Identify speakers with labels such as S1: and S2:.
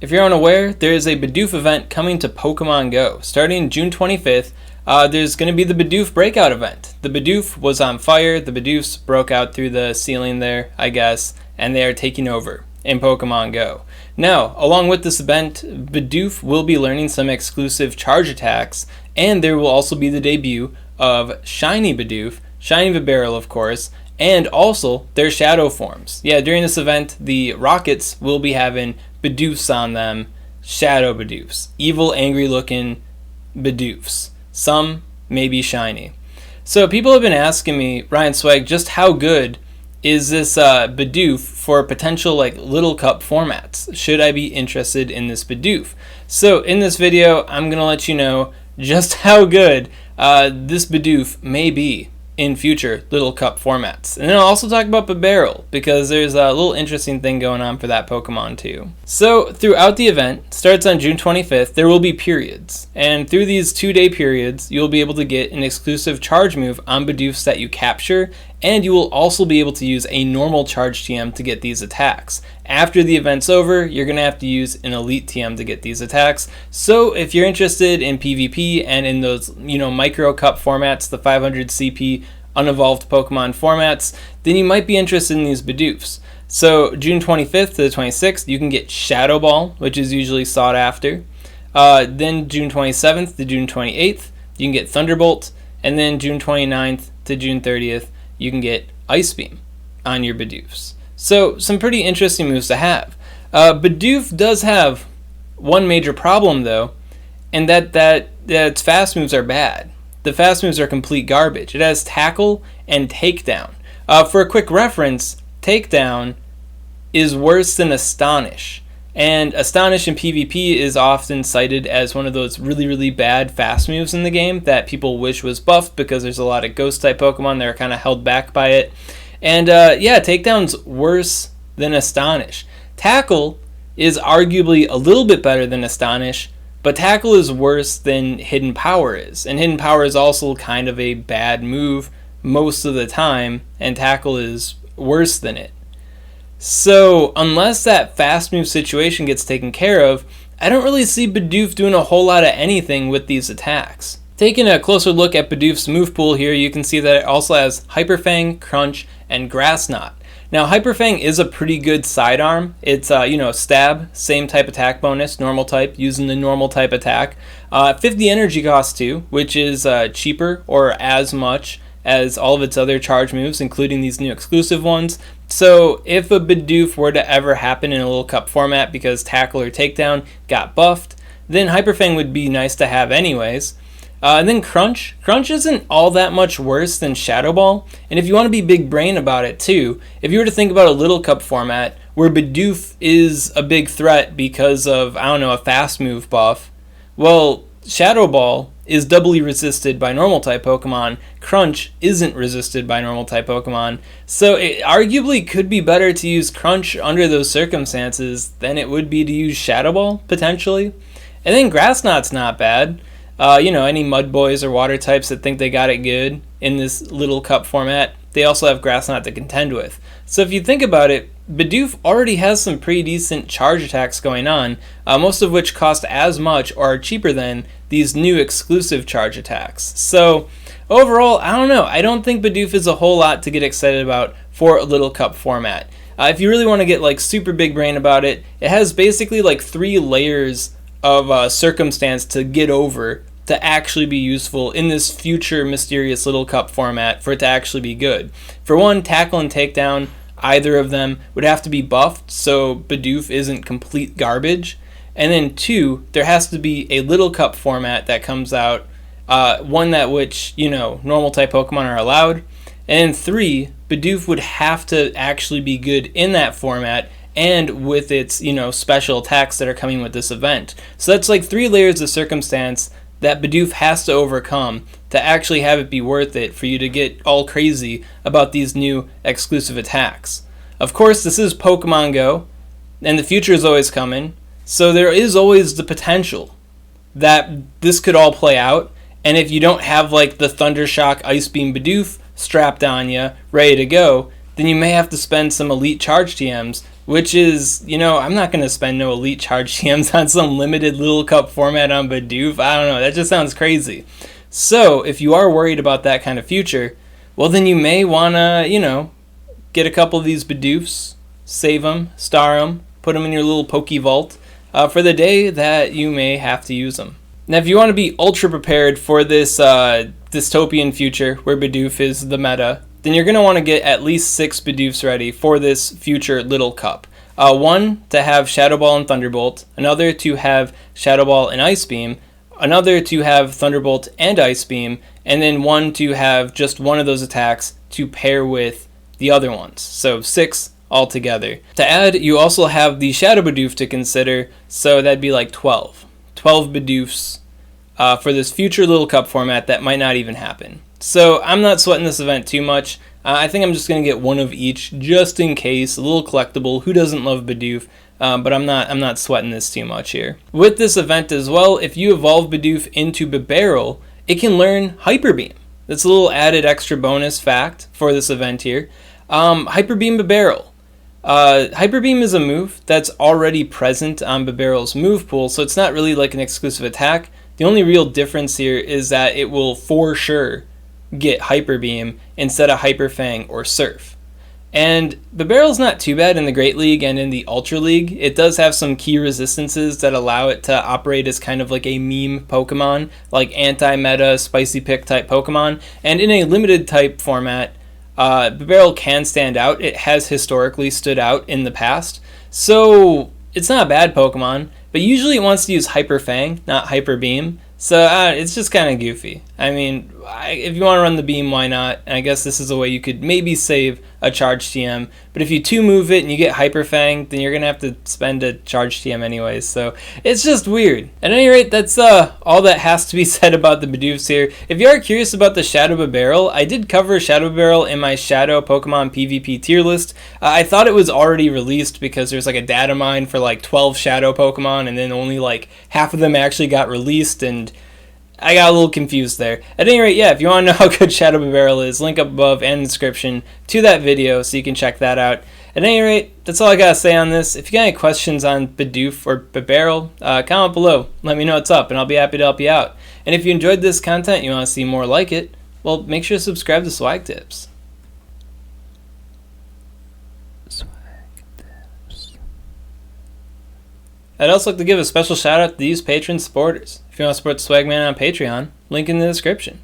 S1: If you're unaware, there is a Bidoof event coming to Pokemon Go. Starting June 25th, there's going to be the Bidoof Breakout Event. The Bidoof was on fire, the Bidoofs broke out through the ceiling there, I guess, and they are taking over in Pokemon Go. Now, along with this event, Bidoof will be learning some exclusive charge attacks, and there will also be the debut of Shiny Bidoof, Shiny Bibarel of course, and also their shadow forms. Yeah, during this event, the rockets will be having Bidoofs on them, shadow Bidoofs, evil, angry looking Bidoofs. Some may be shiny. So people have been asking me, Ryan Swag, just how good is this Bidoof for potential like little cup formats? Should I be interested in this Bidoof? So in this video, I'm going to let you know just how good this Bidoof may be in future little cup formats. And then I'll also talk about Bibarel, because there's a little interesting thing going on for that Pokemon too. So throughout the event, starts on June 25th, there will be periods. And through these 2-day periods, you'll be able to get an exclusive charge move on Bidoofs that you capture, and you will also be able to use a normal charge TM to get these attacks. After the event's over, you're going to have to use an elite TM to get these attacks. So if you're interested in PvP and in those, micro cup formats, the 500 CP unevolved Pokemon formats, then you might be interested in these Bidoofs. So June 25th to the 26th, you can get Shadow Ball, which is usually sought after. Then June 27th to June 28th, you can get Thunderbolt. And then June 29th to June 30th, you can get Ice Beam on your Bidoofs. So some pretty interesting moves to have. Bidoof does have one major problem though, and that its fast moves are bad. The fast moves are complete garbage. It has Tackle and Takedown. For a quick reference, Takedown is worse than Astonish. And Astonish in PvP is often cited as one of those really, really bad fast moves in the game that people wish was buffed because there's a lot of Ghost-type Pokemon that are kind of held back by it. And Takedown's worse than Astonish. Tackle is arguably a little bit better than Astonish, but Tackle is worse than Hidden Power is. And Hidden Power is also kind of a bad move most of the time, and Tackle is worse than it. So unless that fast move situation gets taken care of, I don't really see Bidoof doing a whole lot of anything with these attacks. Taking a closer look at Bidoof's move pool here, you can see that it also has Hyper Fang, Crunch, and Grass Knot. Now Hyper Fang is a pretty good sidearm. It's stab, same type attack bonus, normal type, using the normal type attack. 50 energy cost too, which is cheaper or as much as all of its other charge moves, including these new exclusive ones. So if a Bidoof were to ever happen in a little cup format because Tackle or Takedown got buffed, then Hyper Fang would be nice to have anyways. And then Crunch isn't all that much worse than Shadow Ball. And if you want to be big brain about it too, if you were to think about a little cup format where Bidoof is a big threat because of, a fast move buff, well, Shadow Ball is doubly resisted by normal type Pokemon. Crunch isn't resisted by normal type Pokemon. So it arguably could be better to use Crunch under those circumstances than it would be to use Shadow Ball, potentially. And then Grass Knot's not bad. Any mud boys or water types that think they got it good in this little cup format, they also have Grass Knot to contend with. So if you think about it, Bidoof already has some pretty decent charge attacks going on, most of which cost as much or are cheaper than these new exclusive charge attacks. So overall, I don't know. I don't think Bidoof is a whole lot to get excited about for a little cup format. If you really want to get like super big brain about it, it has basically like 3 layers of circumstance to get over to actually be useful in this future mysterious little cup format for it to actually be good. For one, Tackle and Takedown, either of them would have to be buffed so Bidoof isn't complete garbage. And then 2, there has to be a little cup format that comes out, one that which, normal type Pokemon are allowed. And 3, Bidoof would have to actually be good in that format and with its, special attacks that are coming with this event. So that's like 3 layers of circumstance that Bidoof has to overcome to actually have it be worth it for you to get all crazy about these new exclusive attacks. Of course, this is Pokemon Go, and the future is always coming, so there is always the potential that this could all play out, and if you don't have like the Thundershock Ice Beam Bidoof strapped on you, ready to go, then you may have to spend some elite charge TMs which is, you know, I'm not going to spend no elite charge TMs on some limited little cup format on Bidoof. I don't know, that just sounds crazy. So if you are worried about that kind of future, well then you may want to, you know, get a couple of these Bidoofs, save them, star them, put them in your little Poke Vault for the day that you may have to use them. Now if you want to be ultra prepared for this dystopian future where Bidoof is the meta, then you're going to want to get at least 6 Bidoofs ready for this future little cup. One to have Shadow Ball and Thunderbolt, another to have Shadow Ball and Ice Beam, another to have Thunderbolt and Ice Beam, and then one to have just one of those attacks to pair with the other ones. So 6 altogether. To add, you also have the Shadow Bidoof to consider, so that'd be like 12. 12 Bidoofs for this future little cup format that might not even happen. So I'm not sweating this event too much. I think I'm just going to get one of each just in case, a little collectible. Who doesn't love Bidoof? But I'm not sweating this too much here. With this event as well, if you evolve Bidoof into Bibarel, it can learn Hyper Beam. That's a little added extra bonus fact for this event here. Hyper Beam Bibarel. Hyper Beam is a move that's already present on Bibarel's move pool, so it's not really like an exclusive attack. The only real difference here is that it will for sure get Hyper Beam instead of Hyper Fang or Surf. And Bibarel's not too bad in the Great League and in the Ultra League. It does have some key resistances that allow it to operate as kind of like a meme Pokemon, like anti-meta, spicy pick type Pokemon. And in a limited type format, Bibarel can stand out. It has historically stood out in the past. So it's not a bad Pokemon, but usually it wants to use Hyper Fang, not Hyper Beam. So it's just kind of goofy. I mean, if you want to run the beam, why not? And I guess this is a way you could maybe save a charge TM. But if you 2-move it and you get Hyper Fang, then you're going to have to spend a charge TM anyways. So it's just weird. At any rate, that's all that has to be said about the Bidoofs here. If you are curious about the Shadow Bibarel, I did cover Shadow Bibarel in my Shadow Pokemon PvP tier list. I thought it was already released because there's like a data mine for like 12 Shadow Pokemon, and then only like half of them actually got released, and I got a little confused there. At any rate, yeah, if you want to know how good Shadow Bibarel is, link up above and in the description to that video so you can check that out. At any rate, that's all I got to say on this. If you got any questions on Bidoof or Bibarel, comment below. Let me know what's up, and I'll be happy to help you out. And if you enjoyed this content, you want to see more like it, well, make sure to subscribe to SwagTips. I'd also like to give a special shout out to these Patreon supporters. If you want to support Swagman on Patreon, link in the description.